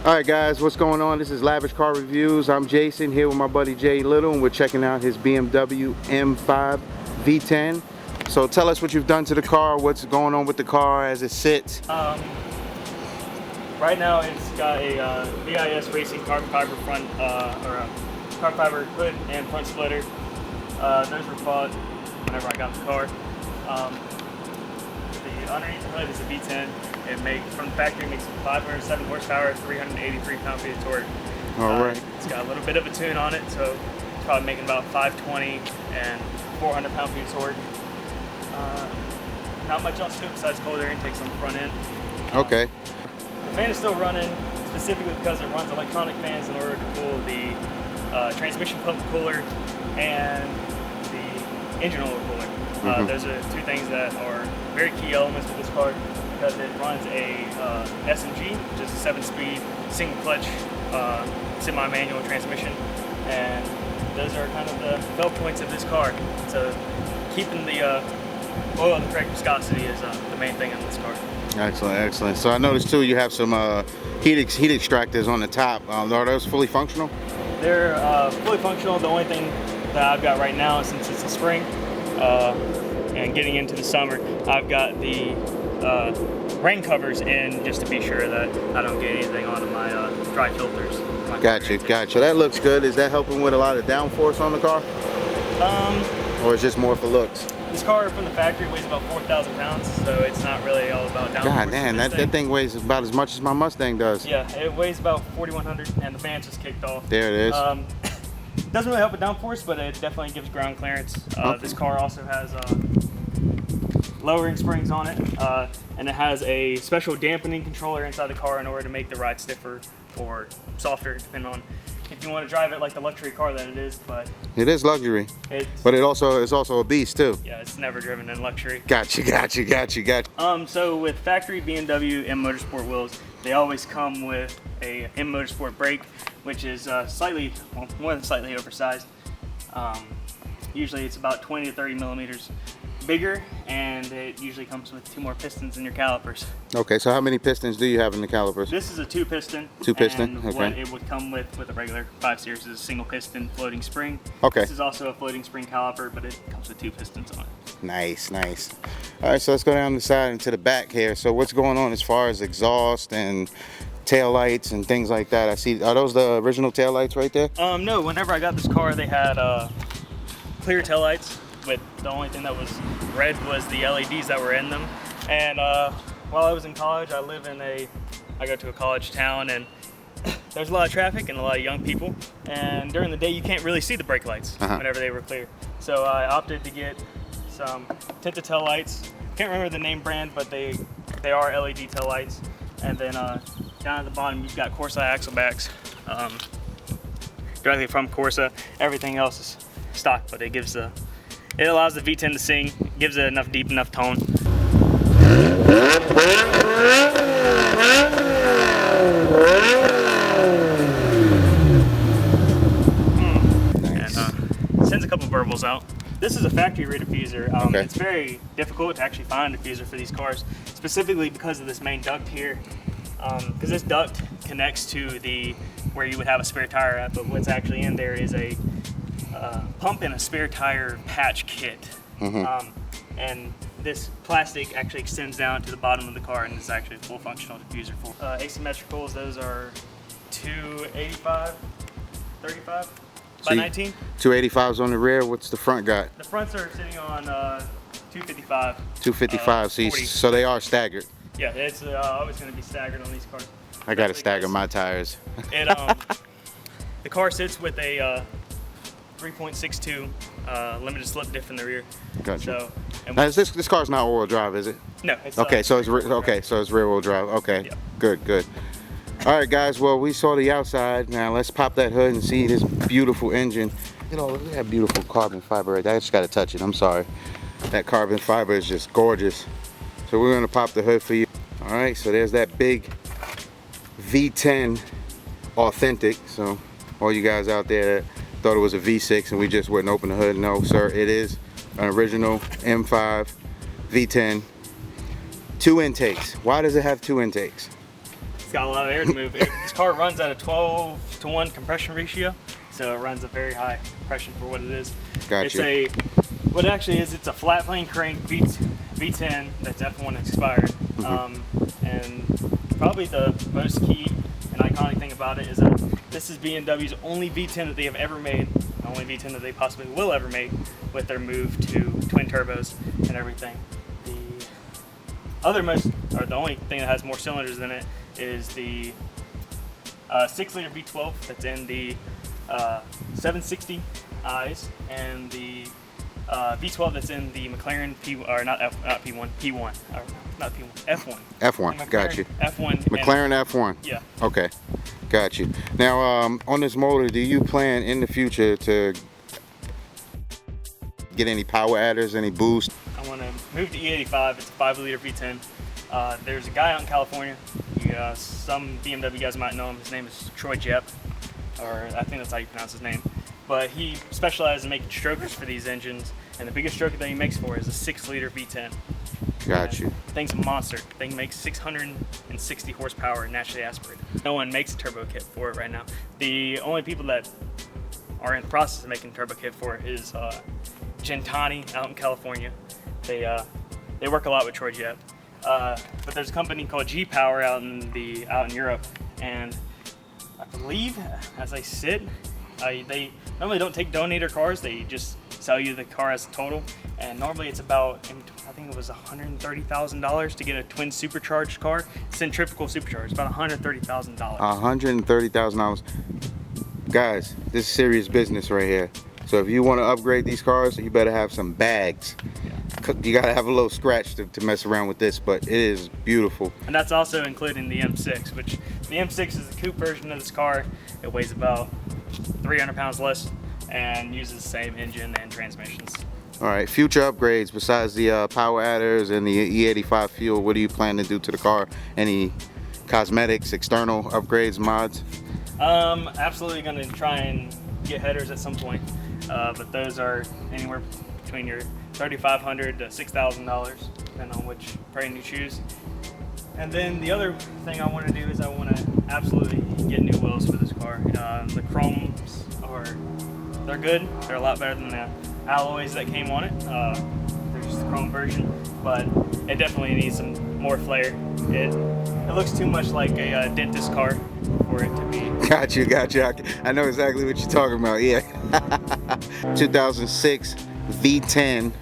Alright guys, what's going on? This is Lavish Car Reviews. I'm Jason here with my buddy Jay Little, and we're checking out his BMW M5 V-10. So tell us what you've done to the car, what's going on with the car as it sits. Right now it's got a VIS Racing carbon fiber front, or a carbon fiber hood and front splitter. Those were bought whenever I got the car. The underneath the hood is a V10. From the factory, it makes 507 horsepower, 383 pound-feet of torque. Alright. It's got a little bit of a tune on it, so it's probably making about 520 and 400 pound-feet of torque. Not much else to it besides cold air intakes on the front end. Okay. The fan is still running, specifically because it runs electronic fans in order to cool the transmission pump cooler and the engine oil cooler. Those are two things that are very key elements with this car, because it runs a SMG, which is a 7-speed single clutch semi-manual transmission, and those are kind of the fail points of this car. So keeping the oil in the correct viscosity is the main thing on this car. Excellent, excellent. So I noticed too you have some heat extractors on the top. Are those fully functional? They're fully functional. The only thing that I've got right now, since it's the spring and getting into the summer, I've got the rain covers in just to be sure that I don't get anything onto my dry filters. Gotcha. That looks good. Is that helping with a lot of downforce on the car? Or is it just more for looks? This car from the factory weighs about 4,000 pounds, so it's not really all about downforce. God damn, that thing weighs about as much as my Mustang does. Yeah, it weighs about 4,100, and the fan just kicked off. There it is. Doesn't really help with downforce, but it definitely gives ground clearance. This car also has lowering springs on it, and it has a special dampening controller inside the car in order to make the ride stiffer or softer, depending on if you want to drive it like the luxury car that it is. But it is luxury, but it's also a beast too. Yeah, it's never driven in luxury. Gotcha. So with factory BMW M Motorsport wheels, they always come with a M Motorsport brake, which is more than slightly oversized. Usually it's about 20 to 30 millimeters bigger, and it usually comes with 2 more pistons in your calipers. Okay, so how many pistons do you have in the calipers? This is a 2-piston. 2-piston, and okay. What it would come with a regular 5 Series is a single piston floating spring. Okay. This is also a floating spring caliper, but it comes with 2 pistons on it. Nice. All right, so let's go down the side and to the back here. So what's going on as far as exhaust and tail lights and things like that? I see, are those the original tail lights right there? No, whenever I got this car, they had clear tail lights, but the only thing that was red was the LEDs that were in them. And while I was in college, I go to a college town, and there's a lot of traffic and a lot of young people, and during the day you can't really see the brake lights whenever they were clear. So I opted to get some tinted tail lights. Can't remember the name brand, but they are LED tail lights. And then down at the bottom you've got Corsa axle backs, directly from Corsa. Everything else is stock, but it allows the V10 to sing, gives it deep enough tone. And sends a couple burbles out. This is a factory rear diffuser. Okay. It's very difficult to actually find a diffuser for these cars, specifically because of this main duct here. Because this duct connects to where you would have a spare tire at, but what's actually in there is a pump and a spare tire patch kit. And this plastic actually extends down to the bottom of the car, and it's actually a full functional diffuser. Asymmetricals, those are 285, 35 by 19. 285s on the rear. What's the front got? The fronts are sitting on 255. 255. So they are staggered. Yeah, it's always going to be staggered on these cars. I got to stagger my tires. The car sits with a 3.62 limited slip diff in the rear. Gotcha. So, now, this car's not all-wheel drive, is it? No. It's, okay, so it's rear-wheel drive. Okay, yeah. Good. All right, guys. Well, we saw the outside. Now let's pop that hood and see this beautiful engine. You know, look at that beautiful carbon fiber right there. I just got to touch it. I'm sorry. That carbon fiber is just gorgeous. So we're gonna pop the hood for you. All right. So there's that big V10 authentic. So all you guys out there that thought it was a V6 and we just wouldn't open the hood, no sir, it is an original M5 V10. 2 intakes. Why does it have 2 intakes? It's got a lot of air to move. This car runs at a 12-to-1 compression ratio, so it runs a very high compression for what it is. Gotcha. What it actually is, it's a flat plane crank V10 that's F1 expired. And probably the most key and iconic thing about it is that this is BMW's only V10 that they have ever made, the only V10 that they possibly will ever make with their move to twin turbos and everything. The only thing that has more cylinders than it is the 6-liter V12 that's in the 760 I's, and the V12 that's in the McLaren P1, or not P1, or not P1, F1. F1, got you. F1. McLaren F1. Yeah. Okay, got you. Now, on this motor, do you plan in the future to get any power adders, any boost? I want to move to E85. It's a 5-liter V10. There's a guy out in California. Some BMW guys might know him. His name is Troy Jepp, or I think that's how you pronounce his name. But he specializes in making strokers for these engines, and the biggest stroker that he makes for is a 6-liter V10. Got you. The thing's a monster. The thing makes 660 horsepower naturally aspirated. No one makes a turbo kit for it right now. The only people that are in the process of making a turbo kit for it is Gentani out in California. They work a lot with Troy Jepp. But there's a company called G-Power out in Europe, and I believe as I sit, they normally don't take donator cars. They just sell you the car as a total, and normally it's about, I think it was $130,000 to get a twin supercharged car, centrifugal supercharged. About $130,000. $130,000. Guys, this is serious business right here. So if you want to upgrade these cars, you better have some bags. Yeah. You gotta have a little scratch to mess around with this, but it is beautiful. And that's also including the M6, which the M6 is the coupe version of this car. It weighs about 300 pounds less and uses the same engine and transmissions. All right, future upgrades besides the power adders and the E85 fuel, what do you plan to do to the car? Any cosmetics, external upgrades, mods? Absolutely gonna try and get headers at some point, but those are anywhere between your $3,500 to $6,000, depending on which brand you choose. And then the other thing I want to do is I want to absolutely get new wheels for this car. The chromes they're good. They're a lot better than the alloys that came on it. They're just the chrome version, but it definitely needs some more flair. It looks too much like a dentist car for it to be. Got you. I know exactly what you're talking about, yeah. 2006 V10.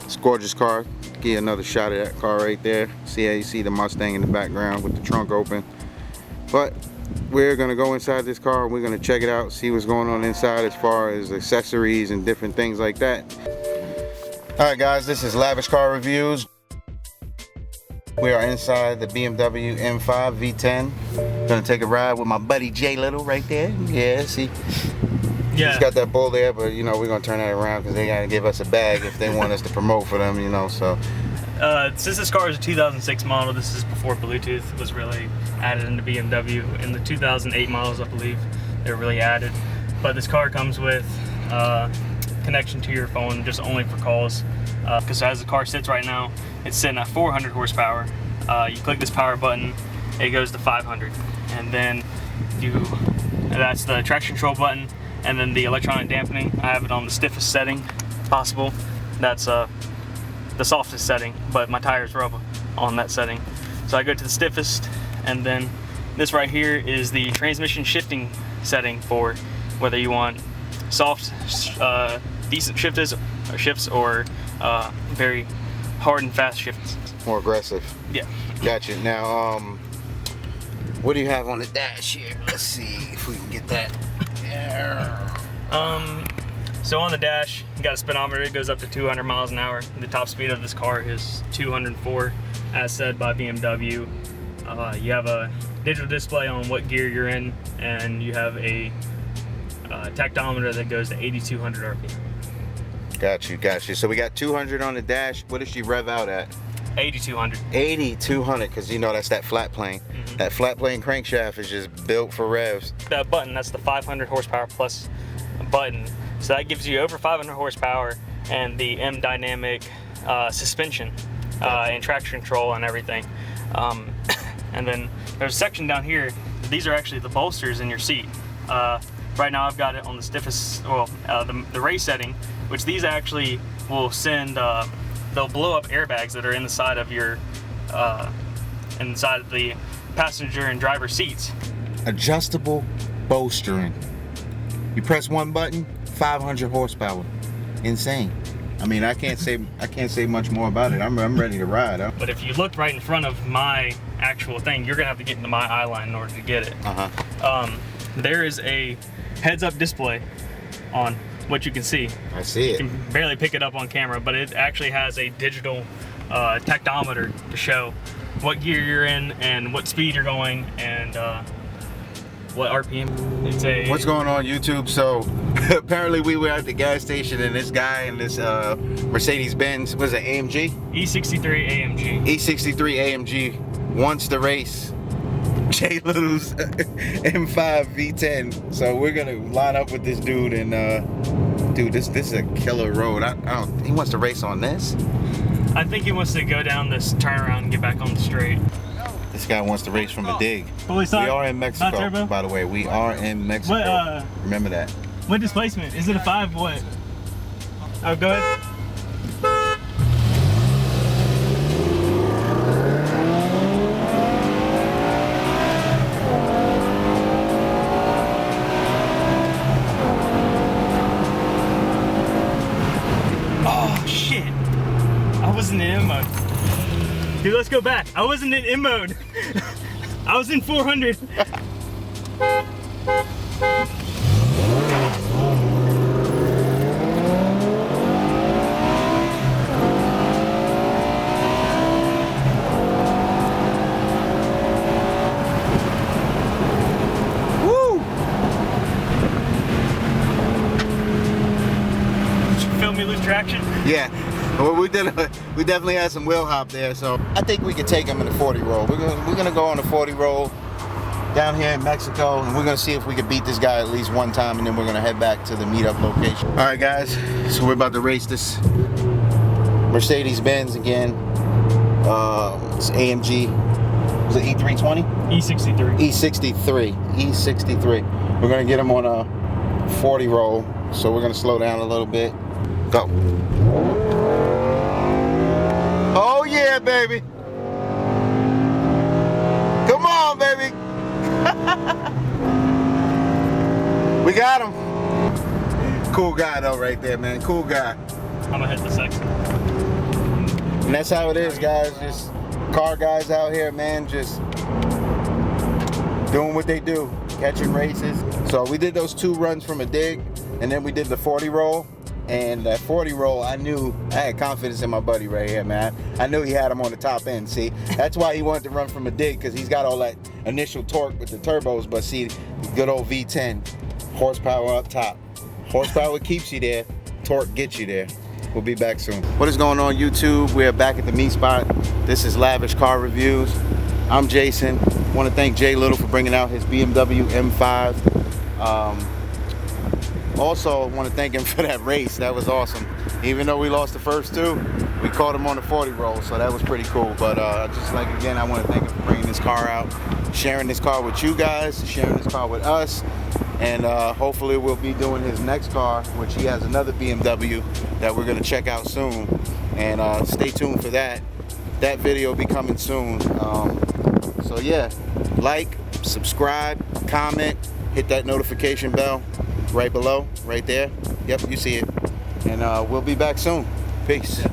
It's a gorgeous car. Give you another shot of that car right there. See how you see the Mustang in the background with the trunk open. But we're gonna go inside this car and we're gonna check it out, see what's going on inside as far as accessories and different things like that. All right, guys, this is Lavish Car Reviews. We are inside the BMW M5 V10. Gonna take a ride with my buddy Jay Little right there. Yeah, see. Yeah. He's got that bull there, but you know, we're gonna turn that around because they gotta give us a bag if they want us to promote for them, you know, so. Since this car is a 2006 model, this is before Bluetooth was really added into BMW. In the 2008 models, I believe, they were really added. But this car comes with connection to your phone just only for calls. Because as the car sits right now, it's sitting at 400 horsepower. You click this power button, it goes to 500. And then that's the traction control button. And then the electronic dampening, I have it on the stiffest setting possible. That's the softest setting, but my tires rub on that setting. So I go to the stiffest, and then this right here is the transmission shifting setting for whether you want soft, decent shifts or very hard and fast shifts. More aggressive. Yeah. Gotcha. Now, what do you have on the dash here? Let's see if we can get that. So on the dash, you got a speedometer. It goes up to 200 miles an hour. The top speed of this car is 204, as said by BMW. You have a digital display on what gear you're in, and you have a tactometer that goes to 8,200 RPM. Got you. So we got 200 on the dash. What does she rev out at? 8,200. 8,200, because you know that's that flat plane. Mm-hmm. That flat plane crankshaft is just built for revs. That button, that's the 500 horsepower plus button. So that gives you over 500 horsepower and the M dynamic suspension and traction control and everything. And then there's a section down here. These are actually the bolsters in your seat. Right now I've got it on the stiffest, well, the race setting, which these actually will send, they'll blow up airbags that are in the side of your, inside of the passenger and driver seats. Adjustable bolstering. You press one button, 500 horsepower. Insane. I mean, I can't say much more about it. I'm ready to ride. Huh? But if you look right in front of my actual thing, you're gonna have to get into my eye line in order to get it. There is a heads-up display on what you can see. I see it. You can barely pick it up on camera, but it actually has a digital tachometer to show what gear you're in and what speed you're going and what RPM. It's a. What's going on, YouTube? So apparently we were at the gas station and this guy in this Mercedes-Benz, was it AMG? E63 AMG. E63 AMG wants to race Jay Little's M5 V-10. So we're gonna line up with this dude and dude, this is a killer road. I don't. He wants to race on this. I think he wants to go down this turnaround and get back on the straight. This guy wants to race from a dig. Fully We are in Mexico, by the way. We are in Mexico. What, remember that. What displacement? Is it a 5 what? Oh, go ahead. Oh, shit. I wasn't in M mode. Dude, let's go back. I wasn't in M mode. I was in 400. Woo! Did you feel me lose traction? Yeah. Well, we definitely had some wheel hop there, so I think we could take him in the 40 roll. We're gonna go on the 40 roll down here in Mexico, and we're gonna see if we can beat this guy at least one time, and then we're gonna head back to the meetup location. All right, guys. So we're about to race this Mercedes-Benz again. It's AMG. Was it E320? E63. E63. We're gonna get him on a 40 roll, so we're gonna slow down a little bit. Go. Oh yeah, baby. Come on, baby. We got him. Cool guy though right there, man. Cool guy. I'm gonna hit the section. And that's how it is, guys. Just car guys out here, man, just doing what they do, catching races. So we did those 2 runs from a dig, and then we did the 40 roll. And that 40 roll, I had confidence in my buddy right here, man. I knew he had him on the top end, see? That's why he wanted to run from a dig, because he's got all that initial torque with the turbos, but see, good old V10, horsepower up top. Horsepower keeps you there, torque gets you there. We'll be back soon. What is going on, YouTube? We're back at the meet spot. This is Lavish Car Reviews. I'm Jason. I want to thank Jay Little for bringing out his BMW M5. Also, I want to thank him for that race. That was awesome. Even though we lost the first 2, we caught him on the 40 roll, so that was pretty cool. But just like, again, I want to thank him for bringing this car out, sharing this car with you guys, sharing this car with us, and hopefully we'll be doing his next car, which he has another BMW that we're going to check out soon. And stay tuned for that. That video will be coming soon. So yeah, like, subscribe, comment, hit that notification bell. Right below, right there. Yep, you see it. And we'll be back soon. Peace.